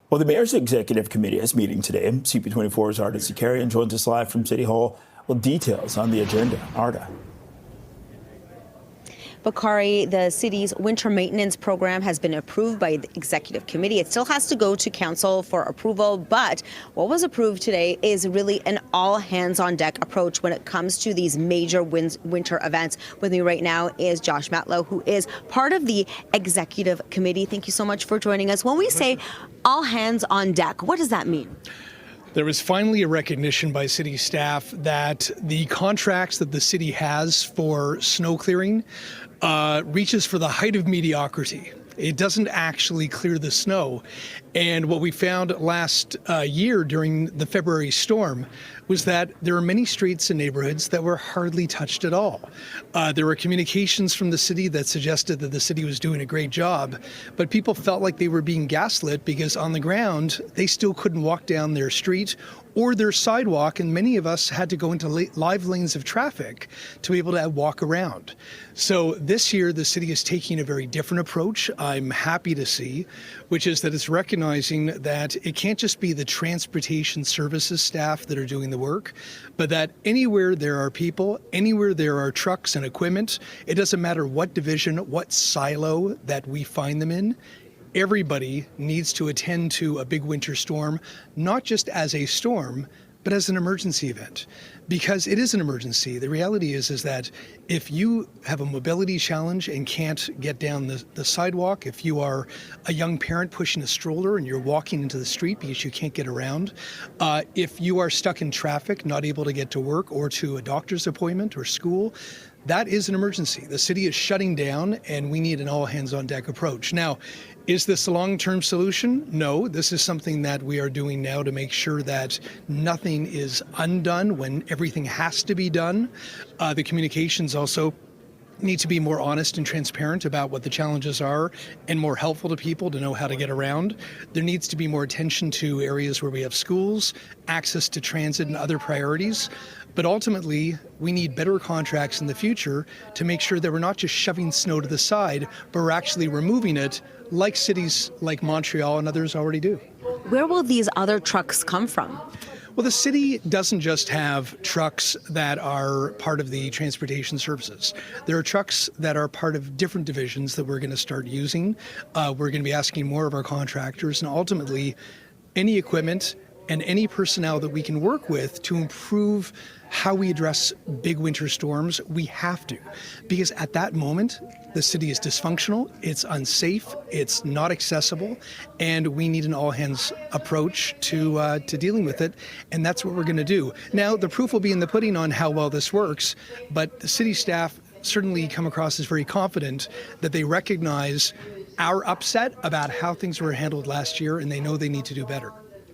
Well, the Mayor's Executive Committee is meeting today. CP24's Arda Zakarian joins us live from City Hall with details on the agenda. Arda. Bakari, the city's winter maintenance program has been approved by the executive committee. It still has to go to council for approval, but what was approved today is really an all hands on deck approach when it comes to these major winter events. With me right now is Josh Matlow, who is part of the executive committee. Thank you so much for joining us. When we say all hands on deck, what does that mean? There was finally a recognition by city staff that the contracts that the city has for snow clearing reaches for the height of mediocrity. It doesn't actually clear the snow. And what we found last year during the February storm was that there are many streets and neighborhoods that were hardly touched at all. There were communications from the city that suggested that the city was doing a great job, but people felt like they were being gaslit because on the ground, they still couldn't walk down their street or their sidewalk, and many of us had to go into live lanes of traffic to be able to walk around. So this year, the city is taking a very different approach, I'm happy to see, which is that it's recognizing that it can't just be the transportation services staff that are doing the work, but that anywhere there are people, anywhere there are trucks and equipment, it doesn't matter what division, what silo that we find them in, everybody needs to attend to a big winter storm, not just as a storm, but as an emergency event, because it is an emergency. The reality is that if you have a mobility challenge and can't get down the sidewalk, if you are a young parent pushing a stroller and you're walking into the street because you can't get around, if you are stuck in traffic, not able to get to work or to a doctor's appointment or school, that is an emergency. The city is shutting down and we need an all hands on deck approach. Now, is this a long-term solution? No, this is something that we are doing now to make sure that nothing is undone when everything has to be done. The communications also need to be more honest and transparent about what the challenges are and more helpful to people to know how to get around. There needs to be more attention to areas where we have schools, access to transit and other priorities. But ultimately, we need better contracts in the future to make sure that we're not just shoving snow to the side, but we're actually removing it like cities like Montreal and others already do. Where will these other trucks come from? Well, the city doesn't just have trucks that are part of the transportation services. There are trucks that are part of different divisions that we're going to start using. We're going to be asking more of our contractors, and ultimately any equipment and any personnel that we can work with to improve how we address big winter storms, we have to. Because at that moment, the city is dysfunctional, it's unsafe, it's not accessible, and we need an all-hands approach to dealing with it, and that's what we're going to do. Now, the proof will be in the pudding on how well this works, but the city staff certainly come across as very confident that they recognize our upset about how things were handled last year, and they know they need to do better.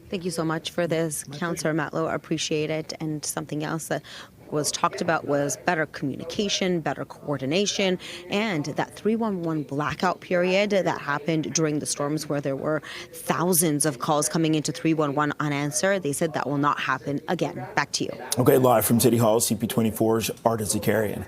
Thank you so much for this, Councillor Matlow. I appreciate it. And something else that was talked about was better communication, better coordination, and that 311 blackout period that happened during the storms where there were thousands of calls coming into 311 unanswered. They said that will not happen again. Back to you. Okay, live from City Hall, CP24's Arda Zakarian.